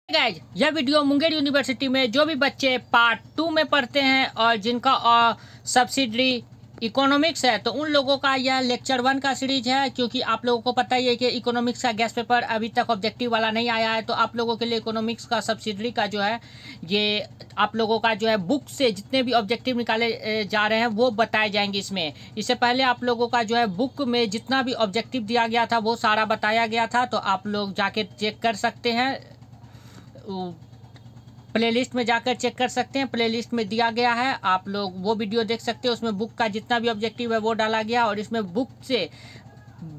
Guys, यह video Munger university में जो भी बच्चे पार्ट 2 में पढ़ते हैं और जिनका सब्सिडरी इकोनॉमिक्स है, तो उन लोगों का यह लेक्चर 1 का सीरीज है। क्योंकि आप लोगों को पता ही है कि इकोनॉमिक्स का गेस्ट पेपर अभी तक ऑब्जेक्टिव वाला नहीं आया है, तो आप लोगों के लिए इकोनॉमिक्स का सब्सिडरी का जो है ये आप लोगों का जो है बुक से जितने भी ऑब्जेक्टिव निकाले जा रहे हैं वो बताए जाएंगे इसमें। इससे पहले आप लोगों का जो है बुक में जितना भी ऑब्जेक्टिव दिया गया था वो सारा बताया गया था, तो आप लोग जाके चेक कर सकते हैं। प्लेलिस्ट में जाकर चेक कर सकते हैं, प्लेलिस्ट में दिया गया है, आप लोग वो वीडियो देख सकते हैं। उसमें बुक का जितना भी ऑब्जेक्टिव है वो डाला गया और इसमें बुक से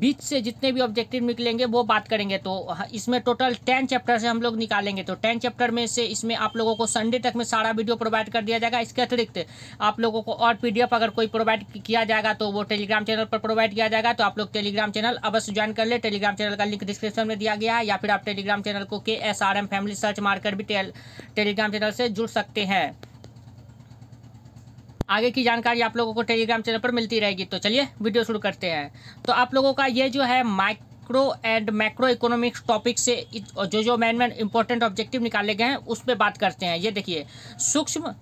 बीच से जितने भी ऑब्जेक्टिव निकलेंगे वो बात करेंगे। तो इसमें टोटल 10 चैप्टर से हम लोग निकालेंगे, तो 10 चैप्टर में से इसमें आप लोगों को संडे तक में सारा वीडियो प्रोवाइड कर दिया जाएगा। इसके अतिरिक्त आप लोगों को और पीडीएफ अगर कोई प्रोवाइड किया जाएगा तो वो टेलीग्राम चैनल पर प्रोवाइड किया जाएगा। तो आप लोग टेलीग्राम चैनल अवश्य ज्वाइन कर ले। टेलीग्राम चैनल का लिंक डिस्क्रिप्शन में दिया गया है, या फिर आप टेलीग्राम चैनल को KSRM फैमिली सर्च मारकर भी टेलीग्राम चैनल से जुड़ सकते हैं। आगे की जानकारी आप लोगों को टेलीग्राम चैनल पर मिलती रहेगी। तो चलिए वीडियो शुरू करते हैं। तो आप लोगों का ये जो है micro and macro economics topic से जो मेन इंपॉर्टेंट ऑब्जेक्टिव निकाले गए हैं उस पर बात करते हैं। ये देखिए, सूक्ष्म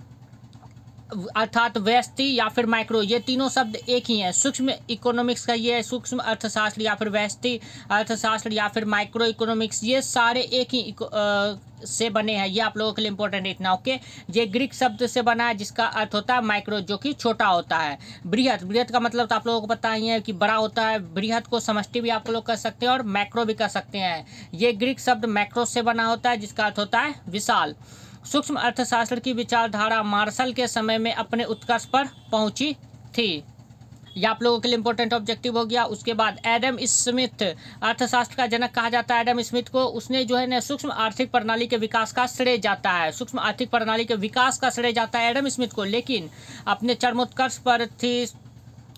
अर्थात व्यष्टि या फिर माइक्रो, ये तीनों शब्द एक ही हैं। सूक्ष्म इकोनॉमिक्स का ये सूक्ष्म अर्थशास्त्र या फिर व्यष्टि अर्थशास्त्र या फिर माइक्रो इकोनॉमिक्स, ये सारे एक ही से बने हैं। ये आप लोगों के लिए इंपॉर्टेंट है इतना, ओके। ये ग्रीक शब्द से बना है जिसका अर्थ होता है माइक्रो, जो कि छोटा होता है। बृहत, बृहत का मतलब तो आप लोगों को पता ही है कि बड़ा होता है। बृहत को समष्टि भी आप लोग कर सकते हैं और मैक्रो भी कर सकते हैं। ये ग्रीक शब्द मैक्रो से बना होता है जिसका अर्थ होता है विशाल। सूक्ष्म अर्थशास्त्र की विचारधारा मार्शल के समय में अपने उत्कर्ष पर पहुंची थी। यह आप लोगों के लिए इंपॉर्टेंट ऑब्जेक्टिव हो गया। उसके बाद एडम स्मिथ, अर्थशास्त्र का जनक कहा जाता है एडम स्मिथ को। उसने जो है ना सूक्ष्म आर्थिक प्रणाली के विकास का श्रेय जाता है, सूक्ष्म आर्थिक प्रणाली के विकास का श्रेय जाता है एडम स्मिथ को। लेकिन अपने चरमोत्कर्ष पर थी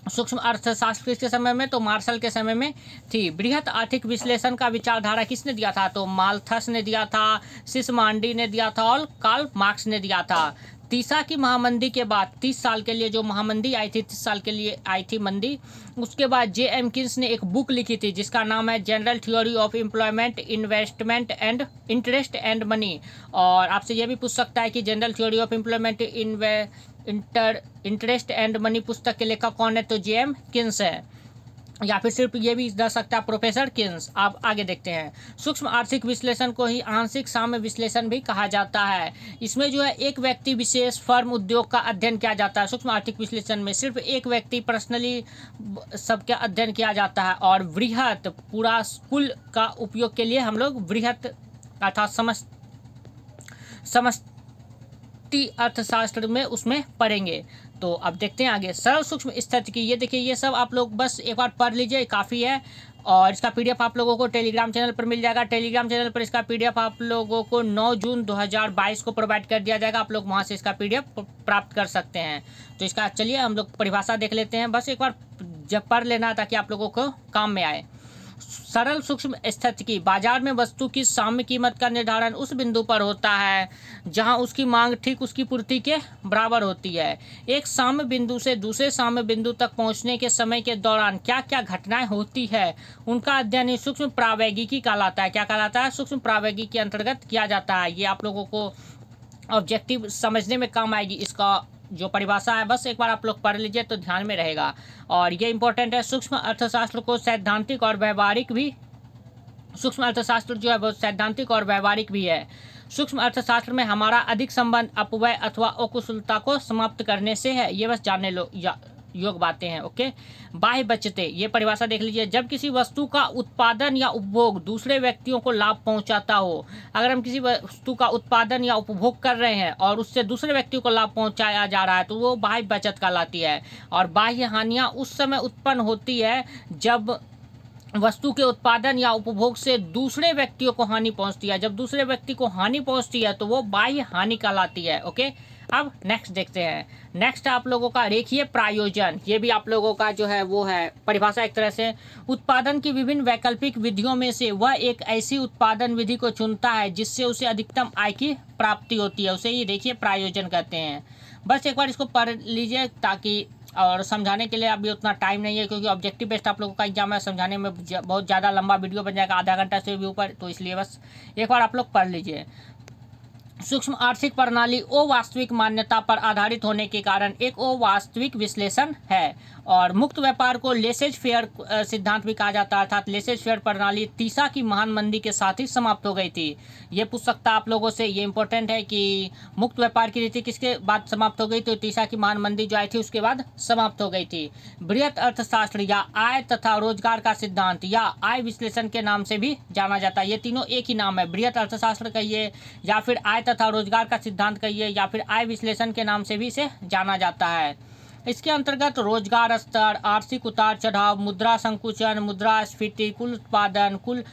सूक्ष्म अर्थशास्त्र के समय में, तो मार्शल के समय में थी। बृहत आर्थिक विश्लेषण का विचारधारा किसने दिया था? तो माल्थस ने दिया था, सिसमांडी ने दिया था और कार्ल मार्क्स ने दिया था। तीसा की महामंदी के बाद 30 साल के लिए जो महामंदी आई थी, 30 साल के लिए आई थी मंदी, उसके बाद J.M. किन्स ने एक बुक लिखी थी जिसका नाम है general theory of employment, investment and interest and money. और आपसे ये भी पूछ सकता है कि general theory of employment, interest and money पुस्तक के लेखक कौन है? तो J.M. किन्स है, या फिर सिर्फ ये भी दे सकता है प्रोफेसर किन्स। आप आगे देखते हैं। सूक्ष्म आर्थिक विश्लेषण को ही आंशिक साम्य विश्लेषण भी कहा जाता है। इसमें जो है एक व्यक्ति विशेष फर्म उद्योग का अध्ययन किया जाता है। सूक्ष्म आर्थिक विश्लेषण में सिर्फ एक व्यक्ति पर्सनली सबका अध्ययन किया जाता है। और बृहत, पूरा स्कूल का उपयोग के लिए हम लोग बृहत अर्थात समष्टि अर्थशास्त्र में उसमें पढ़ेंगे। तो अब देखते हैं आगे। सरल सूक्ष्म स्थिति की, ये देखिए, ये सब आप लोग बस एक बार पढ़ लीजिए, काफ़ी है। और इसका पीडीएफ आप लोगों को टेलीग्राम चैनल पर मिल जाएगा। टेलीग्राम चैनल पर इसका पीडीएफ आप लोगों को 9 जून 2022 को प्रोवाइड कर दिया जाएगा। आप लोग वहां से इसका पीडीएफ प्राप्त कर सकते हैं। तो इसका चलिए हम लोग परिभाषा देख लेते हैं। बस एक बार जब पढ़ लेना ताकि आप लोगों को काम में आए। सरल सूक्ष्म स्थितिकी, बाजार में वस्तु की साम्य कीमत का निर्धारण उस बिंदु पर होता है जहां उसकी मांग ठीक उसकी पूर्ति के बराबर होती है। एक साम्य बिंदु से दूसरे साम्य बिंदु तक पहुंचने के समय के दौरान क्या क्या घटनाएं होती है, उनका अध्ययन ही सूक्ष्म प्रावैगिकी कहलाता है। क्या कहलाता है? सूक्ष्म प्रावैगिकी के अंतर्गत किया जाता है। ये आप लोगों को ऑब्जेक्टिव समझने में काम आएगी। इसका जो परिभाषा है बस एक बार आप लोग पढ़ लीजिए तो ध्यान में रहेगा। और ये इंपॉर्टेंट है। सूक्ष्म अर्थशास्त्र को सैद्धांतिक और व्यवहारिक भी, सूक्ष्म अर्थशास्त्र जो है वो सैद्धांतिक और व्यवहारिक भी है। सूक्ष्म अर्थशास्त्र में हमारा अधिक संबंध अपव्यय अथवा अकुशलता को समाप्त करने से है। ये बस जानने लो योग बातें हैं, ओके। बाह्य बचतें, ये परिभाषा देख लीजिए। जब किसी वस्तु का उत्पादन या उपभोग दूसरे व्यक्तियों को लाभ पहुंचाता हो, अगर हम किसी वस्तु का उत्पादन या उपभोग कर रहे हैं और उससे दूसरे व्यक्तियों को लाभ पहुंचाया जा रहा है तो वो बाह्य बचत कहलाती है। और बाह्य हानियां उस समय उत्पन्न होती है जब वस्तु के उत्पादन या उपभोग से दूसरे व्यक्तियों को हानि पहुंचती है। जब दूसरे व्यक्ति को हानि पहुंचती है तो वो बाह्य हानि कहलाती है, ओके। अब नेक्स्ट देखते हैं। नेक्स्ट आप लोगों का रेखीय प्रायोजन, ये भी आप लोगों का जो है वो है परिभाषा एक तरह से। उत्पादन की विभिन्न वैकल्पिक विधियों में से वह एक ऐसी उत्पादन विधि को चुनता है जिससे उसे अधिकतम आय की प्राप्ति होती है, उसे ही रेखीय प्रायोजन कहते हैं। बस एक बार इसको पढ़ लीजिए ताकि, और समझाने के लिए अभी उतना टाइम नहीं है क्योंकि ऑब्जेक्टिव बेस्ड आप लोगों का एग्जाम है। समझाने में बहुत ज़्यादा लंबा वीडियो बन जाएगा, आधा घंटा से भी ऊपर, तो इसलिए बस एक बार आप लोग पढ़ लीजिए। सूक्ष्म आर्थिक प्रणाली अवास्तविक मान्यता पर आधारित होने के कारण एक अवास्तविक विश्लेषण है। और मुक्त व्यापार को लेसेज फेयर सिद्धांत भी कहा जाता है, अर्थात लेसेज फेयर प्रणाली तीसा की महान मंदी के साथ ही समाप्त हो गई थी। ये पूछ सकता आप लोगों से, ये इंपॉर्टेंट है कि मुक्त व्यापार की नीति किसके बाद समाप्त हो गई, तो तीसा की महान मंदी जो आई थी उसके बाद समाप्त हो गई थी। बृहत अर्थशास्त्र या आय तथा रोजगार का सिद्धांत या आय विश्लेषण के नाम से भी जाना जाता है। ये तीनों एक ही नाम है, बृहत अर्थशास्त्र कहिए या फिर आय तथा रोजगार का सिद्धांत कहिए या फिर आय विश्लेषण के नाम से भी इसे जाना जाता है। इसके अंतर्गत रोजगार स्तर, आर्थिक उतार चढ़ाव, मुद्रा संकुचन, मुद्रास्फीति, कुल उत्पादन, कुल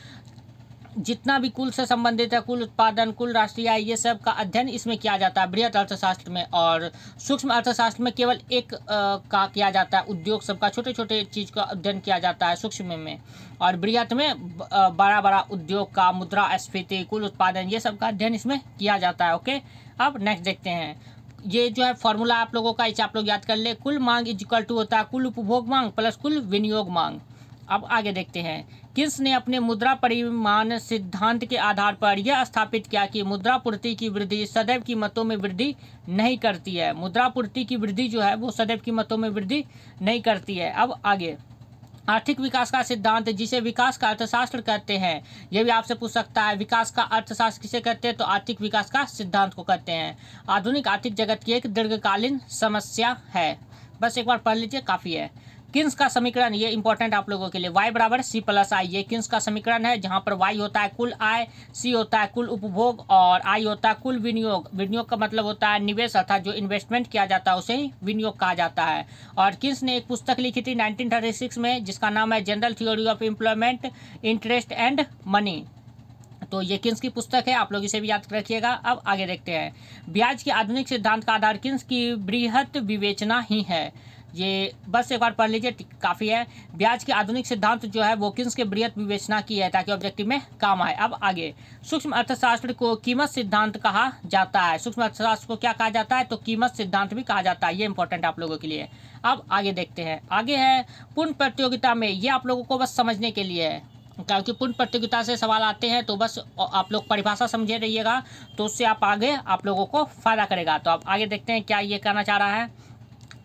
जितना भी कुल से संबंधित है, कुल उत्पादन, कुल राष्ट्रीय आय, ये सब का अध्ययन इसमें किया जाता है बृहत अर्थशास्त्र में। और सूक्ष्म अर्थशास्त्र में केवल एक का किया जाता है, उद्योग सबका छोटे छोटे चीज़ का अध्ययन किया जाता है सूक्ष्म में, और बृहत में बड़ा बड़ा उद्योग का, मुद्रास्फीति, कुल उत्पादन, ये सब का अध्ययन इसमें किया जाता है। ओके, अब नेक्स्ट देखते हैं। ये जो है फॉर्मूला आप लोगों का, इसे आप लोग याद कर ले। कुल मांग इज इक्वल टू होता है कुल उपभोग मांग प्लस कुल विनियोग मांग। अब आगे देखते हैं। किन्स ने अपने मुद्रा परिमाण सिद्धांत के आधार पर यह स्थापित किया कि मुद्रा पूर्ति की वृद्धि सदैव कीमतों में वृद्धि नहीं करती है। मुद्रा पूर्ति की वृद्धि जो है वो सदैव कीमतों में वृद्धि नहीं करती है। अब आगे, आर्थिक विकास का सिद्धांत, जिसे विकास का अर्थशास्त्र कहते हैं, यह भी आपसे पूछ सकता है। विकास का अर्थशास्त्र किसे कहते हैं, तो आर्थिक विकास का सिद्धांत को कहते हैं। आधुनिक आर्थिक जगत की एक दीर्घकालीन समस्या है। बस एक बार पढ़ लीजिए, काफ़ी है। किन्स का समीकरण, ये इंपॉर्टेंट आप लोगों के लिए, y बराबर सी प्लस आई, ये किन्स का समीकरण है, जहां पर y होता है कुल आय, c होता है कुल उपभोग और i होता है कुल विनियोग। विनियोग का मतलब होता है निवेश, अर्थात जो इन्वेस्टमेंट किया जाता है उसे ही विनियोग कहा जाता है। और किन्स ने एक पुस्तक लिखी थी 1936 में, जिसका नाम है general theory of employment, interest and money. तो ये किन्स की पुस्तक है, आप लोग इसे भी याद रखिएगा। अब आगे देखते हैं। ब्याज के आधुनिक सिद्धांत का आधार किन्स की बृहत विवेचना ही है। ये बस एक बार पढ़ लीजिए, काफ़ी है। ब्याज के आधुनिक सिद्धांत जो है वो किन्स के बृहत विवेचना की है, ताकि ऑब्जेक्टिव में काम आए। अब आगे, सूक्ष्म अर्थशास्त्र को कीमत सिद्धांत कहा जाता है। सूक्ष्म अर्थशास्त्र को क्या कहा जाता है, तो कीमत सिद्धांत भी कहा जाता है। ये इंपॉर्टेंट आप लोगों के लिए। अब आगे देखते हैं। आगे है पूर्ण प्रतियोगिता में, ये आप लोगों को बस समझने के लिए है, क्योंकि पूर्ण प्रतियोगिता से सवाल आते हैं, तो बस आप लोग परिभाषा समझे रहिएगा, तो उससे आप आगे आप लोगों को फायदा करेगा। तो आप आगे देखते हैं क्या ये कहना चाह रहा है।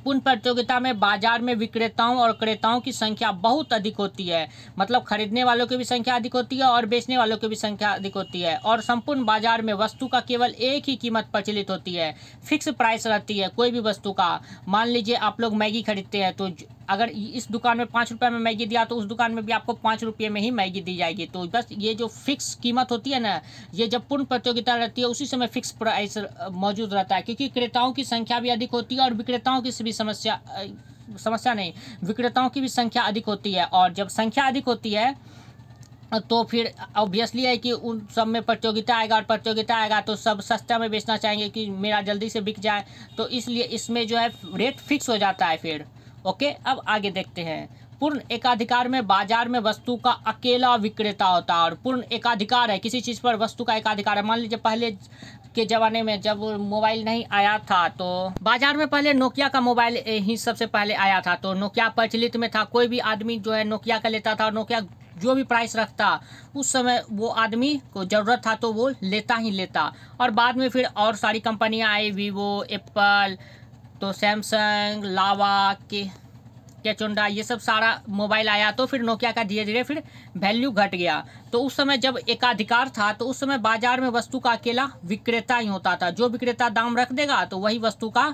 पूर्ण प्रतियोगिता में बाजार में विक्रेताओं और क्रेताओं की संख्या बहुत अधिक होती है, मतलब खरीदने वालों की भी संख्या अधिक होती है और बेचने वालों की भी संख्या अधिक होती है। और संपूर्ण बाजार में वस्तु का केवल एक ही कीमत प्रचलित होती है, फिक्स प्राइस रहती है कोई भी वस्तु का। मान लीजिए आप लोग मैगी खरीदते हैं, तो अगर इस दुकान में 5 रुपये में मैगी दिया तो उस दुकान में भी आपको 5 रुपये में ही मैगी दी जाएगी। तो बस ये जो फिक्स कीमत होती है ना, ये जब पूर्ण प्रतियोगिता रहती है उसी समय फिक्स प्राइस मौजूद रहता है, क्योंकि क्रेताओं की संख्या भी अधिक होती है और विक्रेताओं की भी समस्या नहीं, विक्रेताओं की भी संख्या अधिक होती है। और जब संख्या अधिक होती है तो फिर ऑब्वियसली है कि उन सब में प्रतियोगिता आएगा, और प्रतियोगिता आएगा तो सब सस्ता में बेचना चाहेंगे कि मेरा जल्दी से बिक जाए, तो इसलिए इसमें जो है रेट फिक्स हो जाता है फिर। ओके, अब आगे देखते हैं। पूर्ण एकाधिकार में बाजार में वस्तु का अकेला विक्रेता होता है, और पूर्ण एकाधिकार है किसी चीज़ पर, वस्तु का एकाधिकार है। मान लीजिए पहले के ज़माने में जब मोबाइल नहीं आया था, तो बाजार में पहले नोकिया का मोबाइल ही सबसे पहले आया था, तो नोकिया प्रचलित में था। कोई भी आदमी जो है नोकिया का लेता था, और नोकिया जो भी प्राइस रखता उस समय वो आदमी को ज़रूरत था तो वो लेता ही लेता। और बाद में फिर और सारी कंपनियां आई, वीवो, एप्पल, तो सैमसंग, लावा के चुंडा, ये सब सारा मोबाइल आया, तो फिर नोकिया का धीरे धीरे फिर वैल्यू घट गया। तो उस समय जब एकाधिकार था तो उस समय बाजार में वस्तु का अकेला विक्रेता ही होता था, जो विक्रेता दाम रख देगा तो वही वस्तु का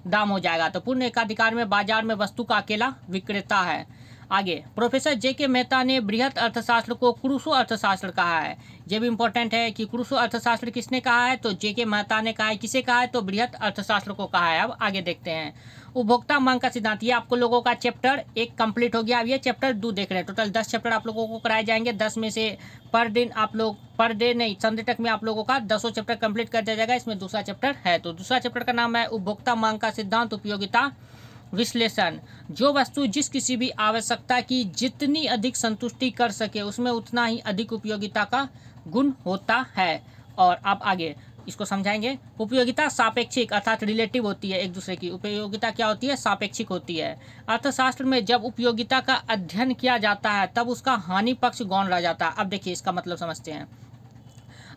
दाम हो जाएगा। तो पूर्ण एकाधिकार में बाजार में वस्तु का अकेला विक्रेता है। आगे, प्रोफेसर जे.के. मेहता ने बृहत अर्थशास्त्र को क्रूसो अर्थशास्त्र कहा है। ये भी इंपॉर्टेंट है कि क्रूसो अर्थशास्त्र किसने कहा है, तो जे.के. मेहता ने कहा है। किसे कहा है, तो बृहत अर्थशास्त्र को कहा है। अब आगे देखते हैं। उपभोक्ता मांग का सिद्धांत, ये आपको लोगों का चैप्टर 1 कंप्लीट हो गया। अब ये चैप्टर 2 देख रहे हैं। टोटल 10 चैप्टर आप लोगों को कराए जाएंगे। 10 में से पर दिन आप लोग, पर डे नहीं, संडे तक में आप लोगों का 10 चैप्टर कंप्लीट कर दिया जाएगा। इसमें दूसरा चैप्टर है, तो दूसरा चैप्टर का नाम है उपभोक्ता मांग का सिद्धांत उपयोगिता विश्लेषण। जो वस्तु जिस किसी भी आवश्यकता की जितनी अधिक संतुष्टि कर सके उसमें उतना ही अधिक उपयोगिता का गुण होता है। और आप आगे इसको समझाएंगे। उपयोगिता सापेक्षिक अर्थात रिलेटिव होती है एक दूसरे की। उपयोगिता क्या होती है, सापेक्षिक होती है। अर्थशास्त्र में जब उपयोगिता का अध्ययन किया जाता है तब उसका हानि पक्ष गौण रह जाता है। अब देखिए इसका मतलब समझते हैं।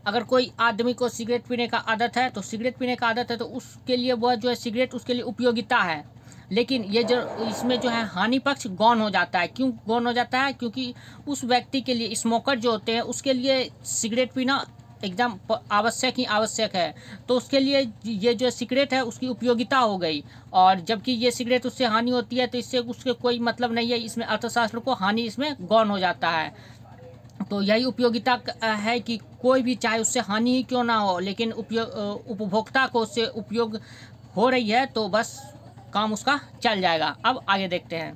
अगर कोई आदमी को सिगरेट पीने का आदत है तो सिगरेट पीने का आदत है तो उसके लिए वह जो है सिगरेट उसके लिए उपयोगिता है। लेकिन ये जो इसमें जो है हानि पक्ष गौण हो जाता है। क्यों गौण हो जाता है? क्योंकि उस व्यक्ति के लिए, स्मोकर जो होते हैं उसके लिए सिगरेट पीना एकदम आवश्यक ही आवश्यक है। तो उसके लिए ये जो सिगरेट है उसकी उपयोगिता हो गई, और जबकि ये सिगरेट उससे हानि होती है तो इससे उसके कोई मतलब नहीं है। इसमें अर्थशास्त्र को हानि इसमें गौण हो जाता है। तो यही उपयोगिता है कि कोई भी चाहे उससे हानि ही क्यों ना हो, लेकिन उपभोक्ता को उससे उपयोग हो रही है तो बस काम उसका चल जाएगा। अब आगे देखते हैं।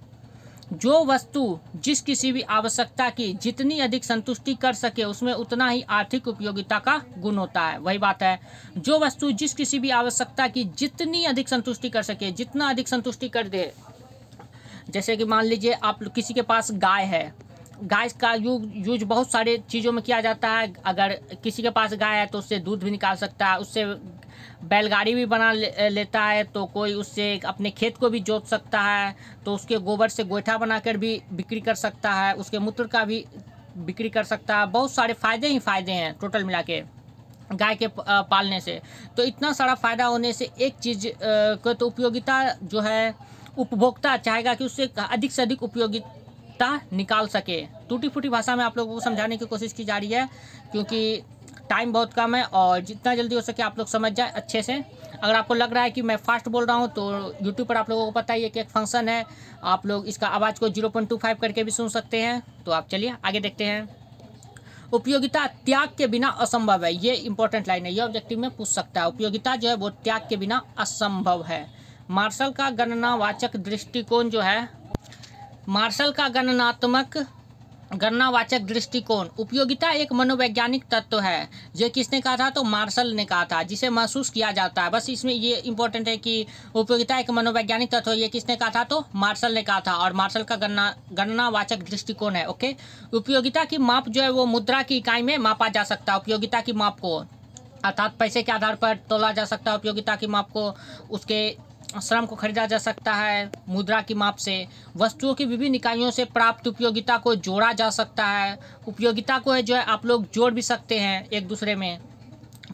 जो वस्तु जिस किसी भी आवश्यकता की जितनी अधिक संतुष्टि कर सके उसमें उतना ही आर्थिक उपयोगिता का गुण होता है। वही बात है, जो वस्तु जिस किसी भी आवश्यकता की जितनी अधिक संतुष्टि कर सके, जितना अधिक संतुष्टि कर दे। जैसे कि मान लीजिए आप किसी के पास गाय है, गाय का यूज बहुत सारे चीज़ों में किया जाता है। अगर किसी के पास गाय है तो उससे दूध भी निकाल सकता है, उससे बैलगाड़ी भी बना लेता है, तो कोई उससे अपने खेत को भी जोत सकता है, तो उसके गोबर से गोईठा बनाकर भी बिक्री कर सकता है, उसके मूत्र का भी बिक्री कर सकता है। बहुत सारे फ़ायदे ही फ़ायदे हैं टोटल मिला के गाय के पालने से। तो इतना सारा फ़ायदा होने से एक चीज़ को तो उपयोगिता जो है उपभोक्ता चाहेगा कि उससे अधिक से अधिक उपयोगिता निकाल सके। टूटी फूटी भाषा में आप लोगों को समझाने की कोशिश की जा रही है क्योंकि टाइम बहुत कम है, और जितना जल्दी हो सके आप लोग समझ जाए अच्छे से। अगर आपको लग रहा है कि मैं फास्ट बोल रहा हूँ तो यूट्यूब पर आप लोगों को पता ही है कि एक फंक्शन है, आप लोग इसका आवाज़ को 0.25 करके भी सुन सकते हैं। तो आप चलिए आगे देखते हैं। उपयोगिता त्याग के बिना असंभव है। ये इंपॉर्टेंट लाइन है, ये ऑब्जेक्टिव में पूछ सकता है। उपयोगिता जो है वो त्याग के बिना असंभव है। मार्शल का गणनावाचक दृष्टिकोण जो है, मार्शल का गणनावाचक दृष्टिकोण, उपयोगिता एक मनोवैज्ञानिक तत्व है। ये किसने कहा था? तो मार्शल ने कहा था, जिसे महसूस किया जाता है। बस इसमें ये इंपॉर्टेंट है कि उपयोगिता एक मनोवैज्ञानिक तत्व है। ये किसने कहा था? तो मार्शल ने कहा था, और मार्शल का गणनावाचक दृष्टिकोण है। ओके, उपयोगिता की माप जो है वो मुद्रा की इकाई में मापा जा सकता है। उपयोगिता की माप को अर्थात पैसे के आधार पर तोला जा सकता है। उपयोगिता की माप को उसके श्रम को खरीदा जा सकता है। मुद्रा की माप से वस्तुओं की विभिन्न इकाइयों से प्राप्त उपयोगिता को जोड़ा जा सकता है। उपयोगिता को है जो है आप लोग जोड़ भी सकते हैं एक दूसरे में।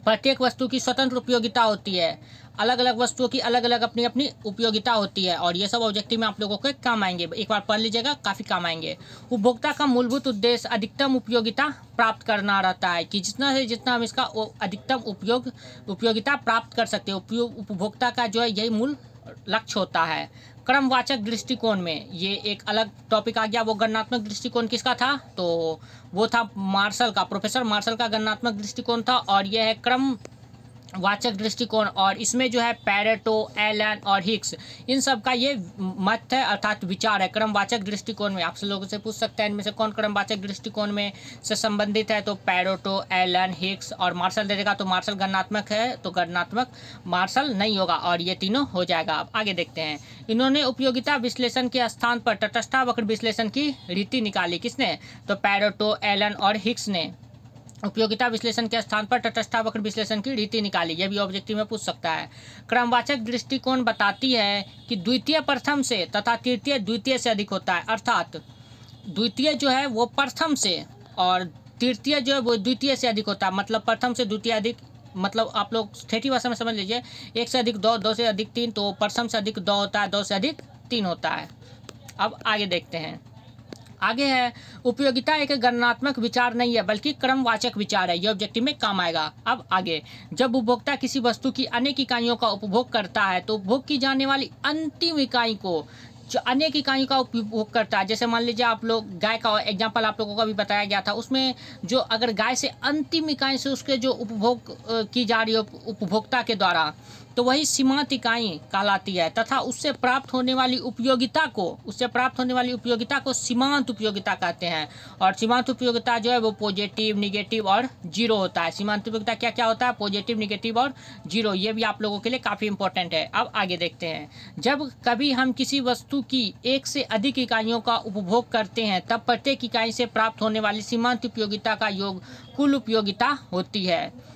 प्रत्येक वस्तु की स्वतंत्र उपयोगिता होती है। अलग अलग वस्तुओं की अलग अलग अपनी अपनी उपयोगिता होती है, और ये सब ऑब्जेक्टिव में आप लोगों के काम आएंगे। एक बार पढ़ लीजिएगा, काफ़ी काम आएंगे। उपभोक्ता का मूलभूत उद्देश्य अधिकतम उपयोगिता प्राप्त करना रहता है कि जितना से जितना हम इसका अधिकतम उपयोगिता प्राप्त कर सकते हैं। उपभोक्ता का जो है यही मूल लक्ष्य होता है। क्रमवाचक दृष्टिकोण में ये एक अलग टॉपिक आ गया। वो गणनात्मक दृष्टिकोण किसका था? तो वो था मार्शल का, प्रोफेसर मार्शल का गणनात्मक दृष्टिकोण था। और यह है क्रमवाचक दृष्टिकोण, और इसमें जो है पैरेटो, एलन और हिक्स, इन सब का ये मत है अर्थात विचार है। क्रमवाचक दृष्टिकोण में आपसे लोगों से पूछ सकते हैं इनमें से कौन क्रमवाचक दृष्टिकोण में से संबंधित है? तो पैरेटो, एलन, हिक्स और मार्शल दे देगा। तो मार्शल गणनात्मक है तो गणनात्मक मार्शल नहीं होगा, और ये तीनों हो जाएगा। अब आगे देखते हैं। इन्होंने उपयोगिता विश्लेषण के स्थान पर तटस्थता विश्लेषण की रीति निकाली। किसने? तो पैरेटो, एलन और हिक्स ने उपयोगिता विश्लेषण के स्थान पर तटस्थता वक्र विश्लेषण की रीति निकाली। यह भी ऑब्जेक्टिव में पूछ सकता है। क्रमवाचक दृष्टिकोण बताती है कि द्वितीय प्रथम से तथा तृतीय द्वितीय से अधिक होता है। अर्थात द्वितीय जो है वो प्रथम से और तृतीय जो है वो द्वितीय से अधिक होता है। मतलब प्रथम से द्वितीय अधिक, मतलब आप लोग ठेठी भाषा में समझ लीजिए, 1 से अधिक 2, 2 से अधिक 3, तो प्रथम से अधिक 2 होता है, 2 से अधिक 3 होता है। अब आगे देखते हैं। आगे है, उपयोगिता एक गणनात्मक विचार नहीं है बल्कि क्रमवाचक विचार है। यह ऑब्जेक्टिव में काम आएगा। अब आगे, जब उपभोक्ता किसी वस्तु की अनेक इकाइयों का उपभोग करता है तो उपभोग की जाने वाली अंतिम इकाई को जो अनेक इकाइयों का उपभोग करता है। जैसे मान लीजिए आप लोग गाय का एग्जाम्पल आप लोगों को भी बताया गया था, उसमें जो अगर गाय से अंतिम इकाई से उसके जो उपभोग की जा रही है उपभोक्ता के द्वारा, तो वही सीमांत इकाई कहलाती है। तथा उससे प्राप्त होने वाली उपयोगिता को सीमांत उपयोगिता कहते हैं। और सीमांत उपयोगिता जो है वो पॉजिटिव, निगेटिव और जीरो होता है। सीमांत उपयोगिता क्या क्या होता है? पॉजिटिव, निगेटिव और जीरो। ये भी आप लोगों के लिए काफ़ी इंपॉर्टेंट है। अब आगे देखते हैं। जब कभी हम किसी वस्तु की एक से अधिक इकाइयों का उपभोग करते हैं तब प्रत्येक इकाई से प्राप्त होने वाली सीमांत उपयोगिता का योग कुल उपयोगिता होती है।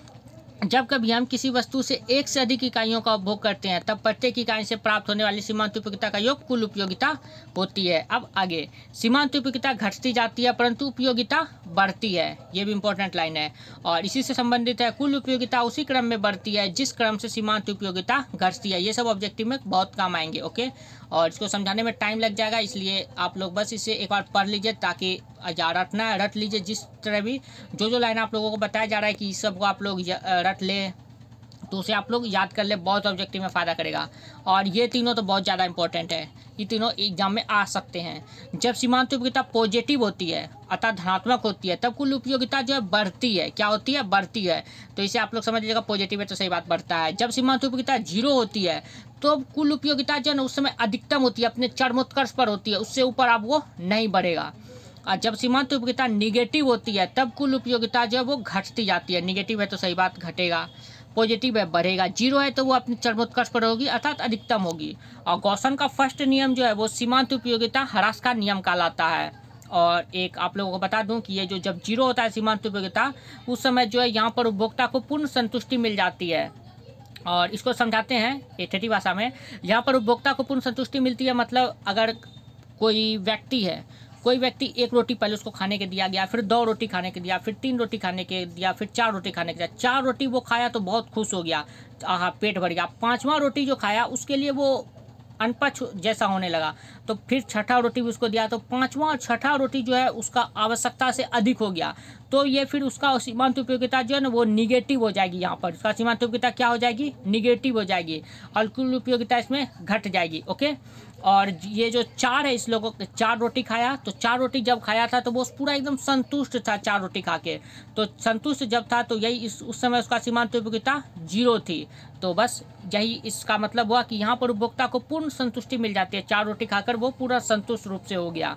जब कभी हम किसी वस्तु से एक से अधिक इकाइयों का उपभोग करते हैं तब प्रत्येक इकाई से प्राप्त होने वाली सीमांत उपयोगिता का योग कुल उपयोगिता होती है। अब आगे, सीमांत उपयोगिता घटती जाती है परंतु उपयोगिता बढ़ती है, ये भी इंपॉर्टेंट लाइन है। और इसी से संबंधित है, कुल उपयोगिता उसी क्रम में बढ़ती है जिस क्रम से सीमांत उपयोगिता घटती है। ये सब ऑब्जेक्टिव में बहुत काम आएंगे। ओके, और इसको समझाने में टाइम लग जाएगा, इसलिए आप लोग बस इसे एक बार पढ़ लीजिए ताकि रटना है रट लीजिए। जिस तरह भी जो लाइन आप लोगों को बताया जा रहा है कि इस सब को आप लोग रट ले, तो उसे आप लोग याद कर ले, बहुत ऑब्जेक्टिव में फ़ायदा करेगा। और ये तीनों तो बहुत ज़्यादा इंपॉर्टेंट है, ये तीनों एग्जाम में आ सकते हैं। जब सीमांत उपयोगिता पॉजिटिव होती है अर्थात धनात्मक होती है, तब कुल उपयोगिता जो है बढ़ती है। क्या होती है? बढ़ती है। तो इसे आप लोग समझ लीजिएगा, पॉजिटिव है तो सही बात, बढ़ता है। जब सीमांत उपयोगिता 0 होती है तो कुल उपयोगिता जो है ना उस समय अधिकतम होती है, अपने चरमोत्कर्ष पर होती है, उससे ऊपर अब वो नहीं बढ़ेगा। और जब सीमांत उपयोगिता निगेटिव होती है तब कुल उपयोगिता जो है वो घटती जाती है। निगेटिव है तो सही बात, घटेगा। पॉजिटिव है, बढ़ेगा। 0 है तो वो अपने चरमोत्कर्ष पर होगी अर्थात अधिकतम होगी। और गॉसन का फर्स्ट नियम जो है वो सीमांत उपयोगिता ह्रास का नियम कहलाता है। और एक आप लोगों को बता दूं कि ये जो जब 0 होता है सीमांत उपयोगिता, उस समय जो है यहाँ पर उपभोक्ता को पूर्ण संतुष्टि मिल जाती है। और इसको समझाते हैं ठेठी भाषा में। यहाँ पर उपभोक्ता को पूर्ण संतुष्टि मिलती है, मतलब अगर कोई व्यक्ति है, कोई व्यक्ति 1 रोटी पहले उसको खाने के दिया गया, फिर 2 रोटी खाने के दिया, फिर 3 रोटी खाने के दिया, फिर 4 रोटी खाने के दिया। 4 रोटी वो खाया तो बहुत खुश हो गया, पेट भर गया। 5वां रोटी जो खाया उसके लिए वो अनपच जैसा होने लगा, तो फिर 6ठा रोटी भी उसको दिया, तो 5वां और 6ठा रोटी जो है उसका आवश्यकता से अधिक हो गया, तो ये फिर उसका सीमांत उपयोगिता जो है ना वो निगेटिव हो जाएगी। यहाँ पर उसका सीमांत उपयोगिता क्या हो जाएगी? निगेटिव हो जाएगी, और कुल उपयोगिता इसमें घट जाएगी। ओके, और ये जो 4 है, इस लोगों 4 रोटी खाया, तो 4 रोटी जब खाया था तो वो पूरा एकदम संतुष्ट था 4 रोटी खा के। तो संतुष्ट जब था तो यही उस समय उसका सीमांत उपयोगिता 0 थी। तो बस यही इसका मतलब हुआ कि यहाँ पर उपभोक्ता को पूर्ण संतुष्टि मिल जाती है। 4 रोटी खाकर वो पूरा संतुष्ट रूप से हो गया।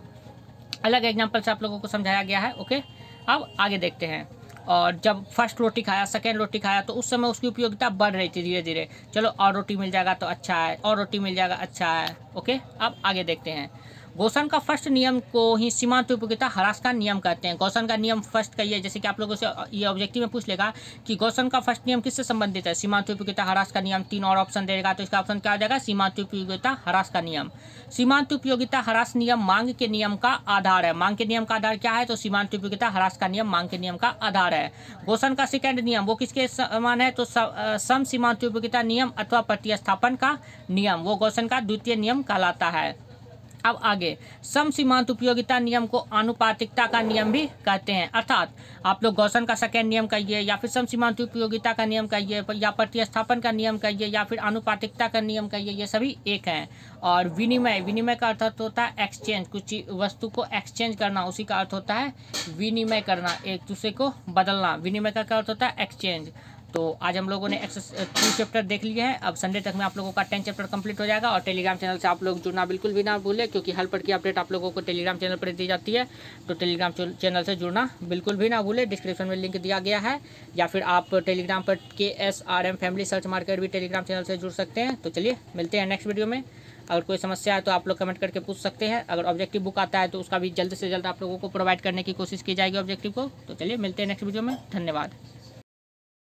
अलग एग्जाम्पल से आप लोगों को समझाया गया है। ओके, अब आगे देखते हैं। और जब फर्स्ट रोटी खाया, सेकेंड रोटी खाया, तो उस समय उसकी उपयोगिता बढ़ रही थी धीरे धीरे। चलो और रोटी मिल जाएगा तो अच्छा है, और रोटी मिल जाएगा अच्छा है। ओके, अब आगे देखते हैं। गॉसन का फर्स्ट नियम को ही सीमांत उपयोगिता ह्रास का नियम कहते हैं। गॉसन का नियम फर्स्ट का ये, जैसे कि आप लोगों से ये ऑब्जेक्टिव में पूछ लेगा कि गॉसन का फर्स्ट नियम किससे संबंधित है? सीमांत उपयोगिता ह्रास का नियम। 3 और ऑप्शन देगा, तो इसका ऑप्शन क्या हो जाएगा? सीमांत उपयोगिता ह्रास का नियम। सीमांत उपयोगिता ह्रास नियम मांग के नियम का आधार है। मांग के नियम का आधार क्या है? तो सीमांत उपयोगिता ह्रास का नियम मांग के नियम का आधार है। गॉसन का सेकेंड नियम वो किसके समान है? तो सम सीमांत उपयोगिता नियम अथवा प्रतिस्थापन का नियम, वो गॉसन का द्वितीय नियम कहलाता है। अब आगे, सम सीमांत उपयोगिता नियम को आनुपातिकता का नियम भी कहते हैं। अर्थात आप लोग गॉसन का सेकेंड नियम कहिए, या फिर सम सीमांत उपयोगिता का नियम कहिए, या प्रतिस्थापन का नियम कहिए, या फिर आनुपातिकता का नियम कहिए, ये सभी एक हैं। और विनिमय, विनिमय का अर्थ होता है एक्सचेंज, कुछ वस्तु को एक्सचेंज करना, उसी का अर्थ होता है विनिमय करना, एक दूसरे को बदलना। विनिमय का क्या अर्थ होता है? एक्सचेंज। तो आज हम लोगों ने 2 चैप्टर देख लिए हैं। अब संडे तक में आप लोगों का 10 चैप्टर कंप्लीट हो जाएगा। और टेलीग्राम चैनल से आप लोग जुड़ना बिल्कुल भी ना भूलें, क्योंकि हर पढ़ की अपडेट आप लोगों को टेलीग्राम चैनल पर दी जाती है। तो टेलीग्राम चैनल से जुड़ना बिल्कुल भी ना भूलें। डिस्क्रिप्शन में लिंक दिया गया है, या फिर आप टेलीग्राम पर KSRM फैमिली सर्च मारकर भी टेलीग्राम चैनल से जुड़ सकते हैं। तो चलिए मिलते हैं नेक्स्ट वीडियो में। अगर कोई समस्या है तो आप लोग कमेंट करके पूछ सकते हैं। अगर ऑब्जेक्टिव बुक आता है तो उसका भी जल्द से जल्द आप लोगों को प्रोवाइड करने की कोशिश की जाएगी ऑब्जेक्टिव को। तो चलिए मिलते हैं नेक्स्ट वीडियो में। धन्यवाद।